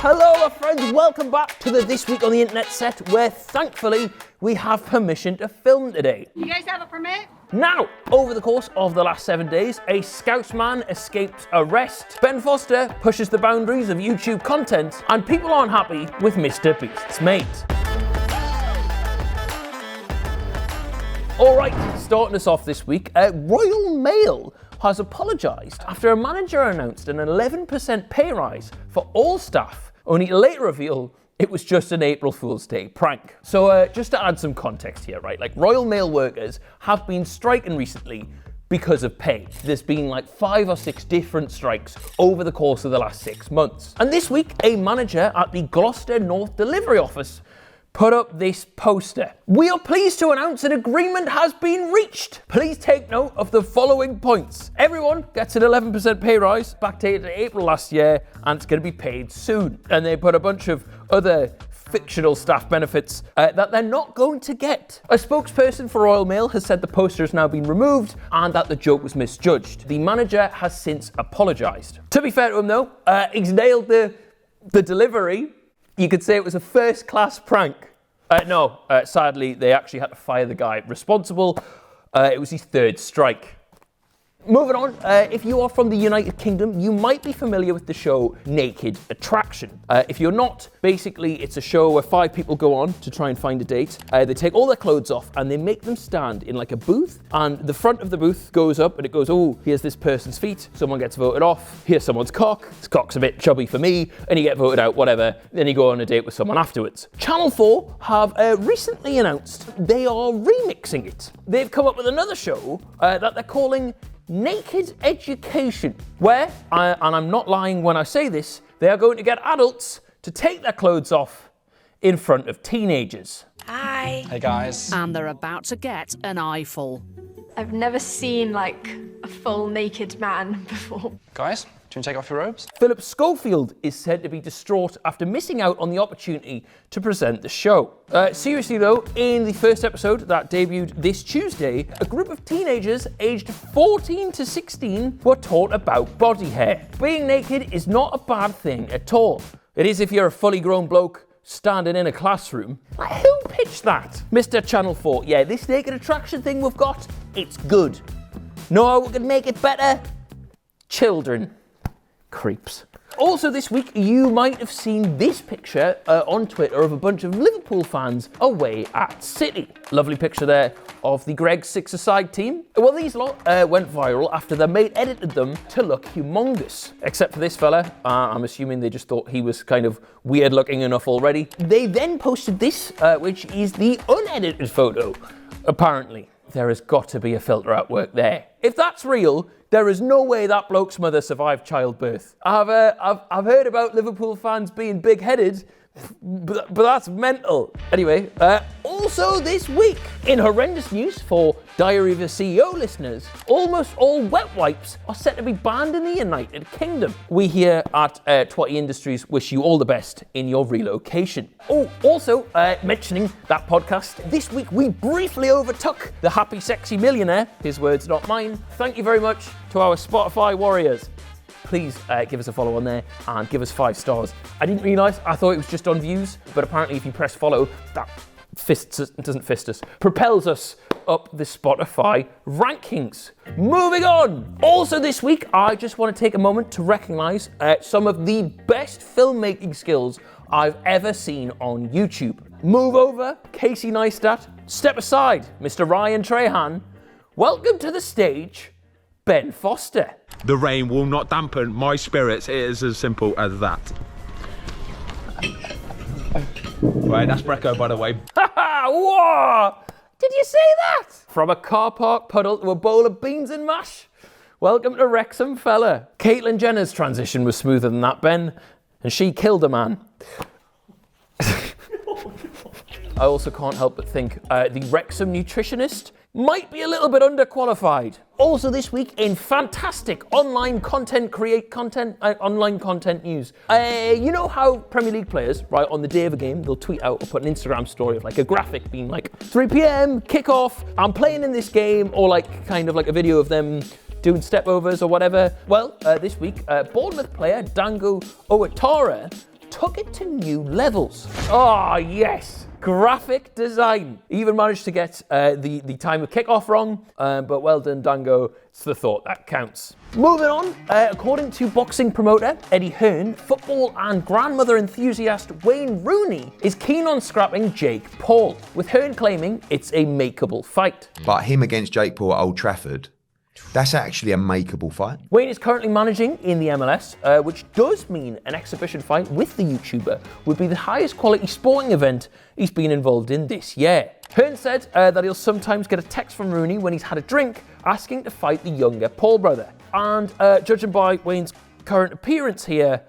Hello, my friends. Welcome back to the This Week on the Internet set, where thankfully we have permission to film today. You guys have a permit? Now, over the course of the last 7 days, a Scousman escapes arrest, Ben Foster pushes the boundaries of YouTube content, and people aren't happy with MrBeast's mate. Alright, starting us off this week, Royal Mail has apologised after a manager announced an 11% pay rise for all staff, only to later reveal it was just an April Fool's Day prank. So just to add some context here, right, like Royal Mail workers have been striking recently because of pay. There's been like 5 or 6 different strikes over the course of the last 6 months. And this week, a manager at the Gloucester North Delivery Office put up this poster. We are pleased to announce an agreement has been reached. Please take note of the following points. Everyone gets an 11% pay rise, backdated to April last year, and it's going to be paid soon. And they put a bunch of other fictional staff benefits that they're not going to get. A spokesperson for Royal Mail has said the poster has now been removed and that the joke was misjudged. The manager has since apologised. To be fair to him though, he's nailed the delivery. You could say it was a first-class prank. No, sadly, they actually had to fire the guy responsible. It was his 3rd strike. Moving on, if you are from the United Kingdom, you might be familiar with the show Naked Attraction. If you're not, basically it's a show where 5 people go on to try and find a date. They take all their clothes off and they make them stand in like a booth, and the front of the booth goes up and it goes, oh, here's this person's feet, someone gets voted off, here's someone's cock, this cock's a bit chubby for me, and you get voted out, whatever, then you go on a date with someone afterwards. Channel 4 have recently announced they are remixing it. They've come up with another show that they're calling Naked Education, where, and I'm not lying when I say this, they are going to get adults to take their clothes off in front of teenagers. Hi. Hey guys. And they're about to get an eyeful. I've never seen like a full naked man before. Guys, do you want to take off your robes? Philip Schofield is said to be distraught after missing out on the opportunity to present the show. Seriously though, in the first episode that debuted this Tuesday, a group of teenagers aged 14 to 16 were taught about body hair. Being naked is not a bad thing at all. It is if you're a fully grown bloke standing in a classroom. Like, who pitched that? Mr. Channel 4, yeah, this Naked Attraction thing we've got, it's good. Know how we can make it better? Children. Creeps. Also this week, you might have seen this picture on Twitter of a bunch of Liverpool fans away at City. Lovely picture there of the Greg Six-a-Side team. Well, these lot went viral after their mate edited them to look humongous. Except for this fella, I'm assuming they just thought he was kind of weird looking enough already. They then posted this, which is the unedited photo, apparently. There has got to be a filter at work there. If that's real, there is no way that bloke's mother survived childbirth. I've heard about Liverpool fans being big-headed, but that's mental. Anyway, also this week, in horrendous news for Diary of a CEO listeners, almost all wet wipes are set to be banned in the United Kingdom. We here at Twatty Industries wish you all the best in your relocation. Oh, also, mentioning that podcast, this week we briefly overtook the Happy Sexy Millionaire, his words not mine. Thank you very much to our Spotify warriors. Please give us a follow on there and give us 5 stars. I didn't realise, I thought it was just on views, but apparently if you press follow, that propels us up the Spotify rankings. Moving on. Also this week, I just want to take a moment to recognise some of the best filmmaking skills I've ever seen on YouTube. Move over, Casey Neistat. Step aside, Mr. Ryan Trahan. Welcome to the stage, Ben Foster. The rain will not dampen my spirits. It is as simple as that. Right, that's Brecco, by the way. Whoa! Did you say that? From a car park puddle to a bowl of beans and mash. Welcome to Wrexham, fella. Caitlyn Jenner's transition was smoother than that, Ben, and she killed a man. I also can't help but think the Wrexham nutritionist might be a little bit underqualified. Also this week in fantastic online content news. You know how Premier League players, right, on the day of a game, they'll tweet out or put an Instagram story of like a graphic being like 3 p.m, kickoff, I'm playing in this game, or like kind of like a video of them doing stepovers or whatever. Well, this week, Bournemouth player Dango Ouattara took it to new levels. Oh, yes. Graphic design. Even managed to get the time of kickoff wrong, but well done, Dango. It's the thought that counts. Moving on, according to boxing promoter Eddie Hearn, football and grandmother enthusiast Wayne Rooney is keen on scrapping Jake Paul, with Hearn claiming it's a makeable fight. But him against Jake Paul at Old Trafford, that's actually a makeable fight. Wayne is currently managing in the MLS, which does mean an exhibition fight with the YouTuber would be the highest quality sporting event he's been involved in this year. Hearn said that he'll sometimes get a text from Rooney when he's had a drink asking to fight the younger Paul brother. And judging by Wayne's current appearance here,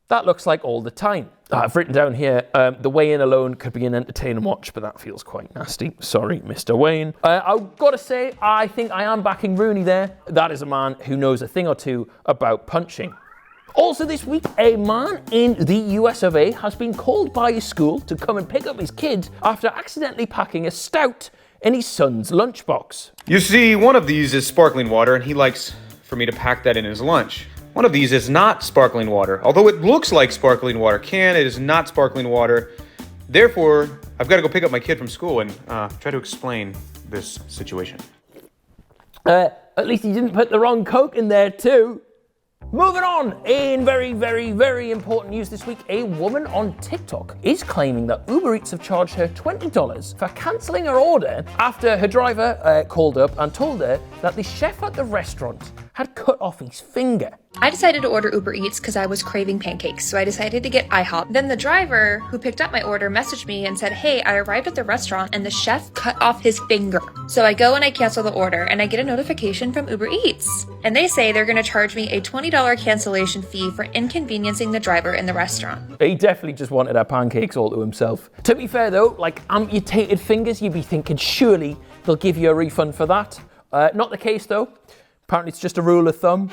that looks like all the time. I've written down here, the weigh-in alone could be an entertaining watch, but that feels quite nasty. Sorry, Mr. Wayne. I've got to say, I think I am backing Rooney there. That is a man who knows a thing or two about punching. Also this week, a man in the US of A has been called by his school to come and pick up his kid after accidentally packing a stout in his son's lunchbox. You see, one of these is sparkling water, and he likes for me to pack that in his lunch. One of these is not sparkling water. Although it looks like sparkling water can, it is not sparkling water. Therefore, I've got to go pick up my kid from school and try to explain this situation. At least he didn't put the wrong Coke in there too. Moving on, in very, very, very important news this week, a woman on TikTok is claiming that UberEats have charged her $20 for cancelling her order after her driver called up and told her that the chef at the restaurant had cut off his finger. I decided to order UberEats because I was craving pancakes, so I decided to get IHOP. Then the driver who picked up my order messaged me and said, hey, I arrived at the restaurant and the chef cut off his finger. So I go and I cancel the order and I get a notification from UberEats. And they say they're going to charge me a $20 cancellation fee for inconveniencing the driver in the restaurant. He definitely just wanted our pancakes all to himself. To be fair though, like amputated fingers, you'd be thinking surely they'll give you a refund for that. Not the case though. Apparently it's just a rule of thumb.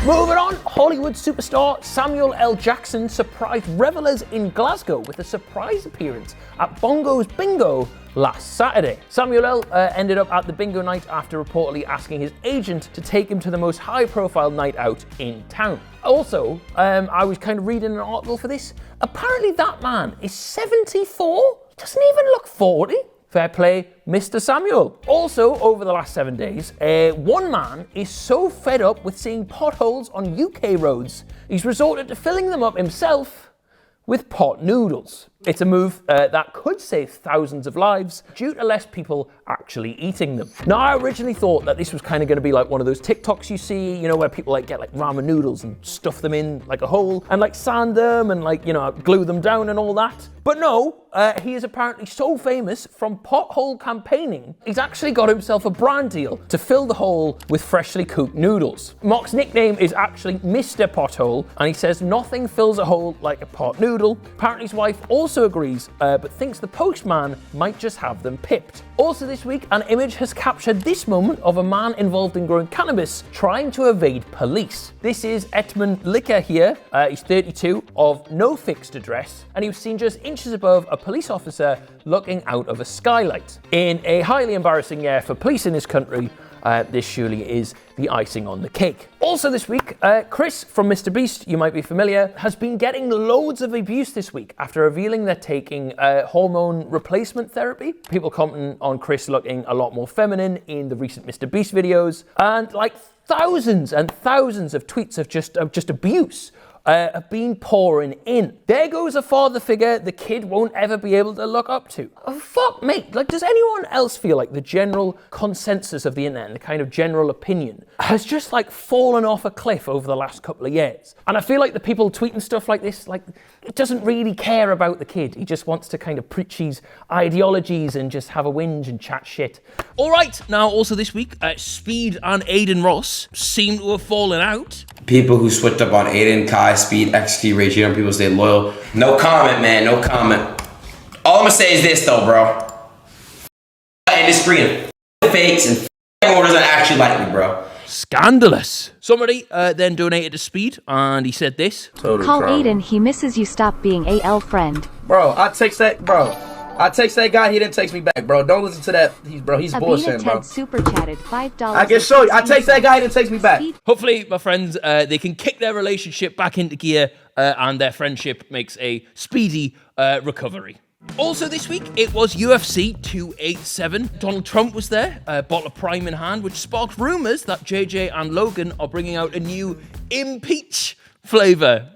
Moving on, Hollywood superstar Samuel L. Jackson surprised revelers in Glasgow with a surprise appearance at Bongo's Bingo last Saturday. Samuel L. ended up at the bingo night after reportedly asking his agent to take him to the most high-profile night out in town. Also, I was kind of reading an article for this. Apparently that man is 74. He doesn't even look 40. Fair play, Mr. Samuel. Also, over the last 7 days, one man is so fed up with seeing potholes on UK roads, he's resorted to filling them up himself with pot noodles. It's a move that could save thousands of lives due to less people actually eating them. Now, I originally thought that this was kind of going to be like one of those TikToks you see, you know, where people like get like ramen noodles and stuff them in like a hole and like sand them and like, you know, glue them down and all that. But no, he is apparently so famous from pothole campaigning, he's actually got himself a brand deal to fill the hole with freshly cooked noodles. Mark's nickname is actually Mr. Pothole, and he says nothing fills a hole like a pot noodle. Apparently his wife also agrees, but thinks the postman might just have them pipped. Also this week, an image has captured this moment of a man involved in growing cannabis trying to evade police. This is Edmund Licker here. He's 32, of no fixed address, and he was seen just inches above a police officer looking out of a skylight. In a highly embarrassing year for police in this country, this surely is the icing on the cake. Also this week, Chris from MrBeast, you might be familiar, has been getting loads of abuse this week after revealing they're taking hormone replacement therapy. People commenting on Chris looking a lot more feminine in the recent MrBeast videos, and like thousands and thousands of tweets of just abuse have been pouring in. There goes a father figure the kid won't ever be able to look up to. Oh, fuck, mate. Like, does anyone else feel like the general consensus of the internet and the kind of general opinion has just like fallen off a cliff over the last couple of years? And I feel like the people tweeting stuff like this, like, it doesn't really care about the kid. He just wants to kind of preach his ideologies and just have a whinge and chat shit. All right, now also this week, Speed and Adin Ross seem to have fallen out. People who switched up on Adin, Kai, Speed, XT, JiDion, people stay loyal. No comment, man, no comment. All I'm gonna say is this though, bro. Industry and fakes and orders that actually like me, bro. Scandalous. Somebody then donated to Speed, and he said this. Call Adin, he misses you, stop being AL friend. Bro, I text that, bro. I text that guy, he didn't text me back, bro. Don't listen to that. He's bullshitting, bro. Super chatted $5. I can show you. I text that guy, he didn't text me back. Hopefully, my friends, they can kick their relationship back into gear and their friendship makes a speedy recovery. Also this week, it was UFC 287. Donald Trump was there, a bottle of Prime in hand, which sparked rumours that JJ and Logan are bringing out a new impeach flavour.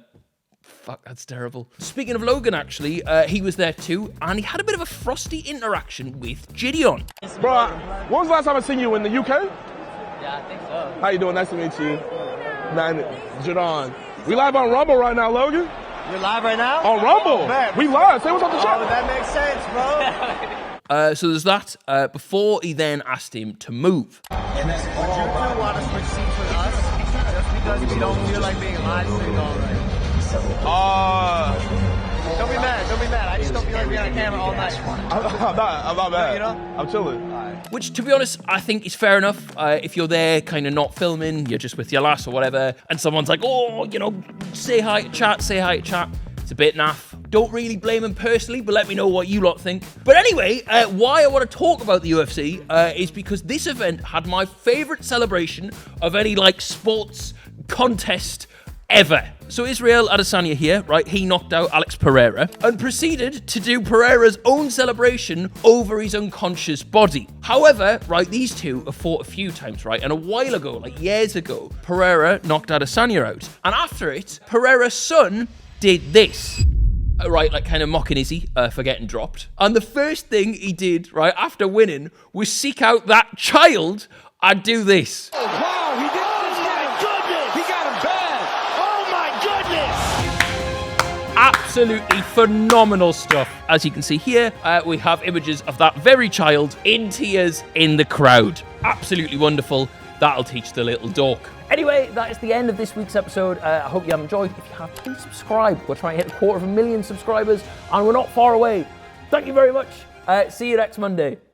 Fuck, that's terrible. Speaking of Logan, actually, he was there too, and he had a bit of a frosty interaction with JiDion. Bro, when was the last time I seen you in the UK? Yeah, I think so. How you doing? Nice to meet you. Man, JiDion. We live on Rumble right now, Logan. You're live right now? On Rumble. Oh, man. We live. Say what's up the chat. Oh, that makes sense, bro. So there's that, before he then asked him to move. And then, would you two want to switch seats with us? Just because we don't feel like being live streamed all right. Don't be mad. Don't be mad. I just don't feel like being on camera all night. I'm not mad. You know? I'm chilling. Which, to be honest, I think is fair enough. If you're there kind of not filming, you're just with your lass or whatever, and someone's like, oh, you know, say hi to chat, It's a bit naff. Don't really blame him personally, but let me know what you lot think. But anyway, why I want to talk about the UFC is because this event had my favourite celebration of any, like, sports contest ever. So Israel Adesanya here, right, he knocked out Alex Pereira and proceeded to do Pereira's own celebration over his unconscious body. However, right, these two have fought a few times, right, and a while ago, like years ago, Pereira knocked Adesanya out. And after it, Pereira's son did this. Right, like kind of mocking Izzy for getting dropped. And the first thing he did, right, after winning, was seek out that child and do this. Oh, wow, he did. Absolutely phenomenal stuff. As you can see here, we have images of that very child in tears in the crowd. Absolutely wonderful. That'll teach the little dork. Anyway, that is the end of this week's episode. I hope you have enjoyed. If you have, please subscribe. We're trying to hit 250,000 subscribers, and we're not far away. Thank you very much. See you next Monday.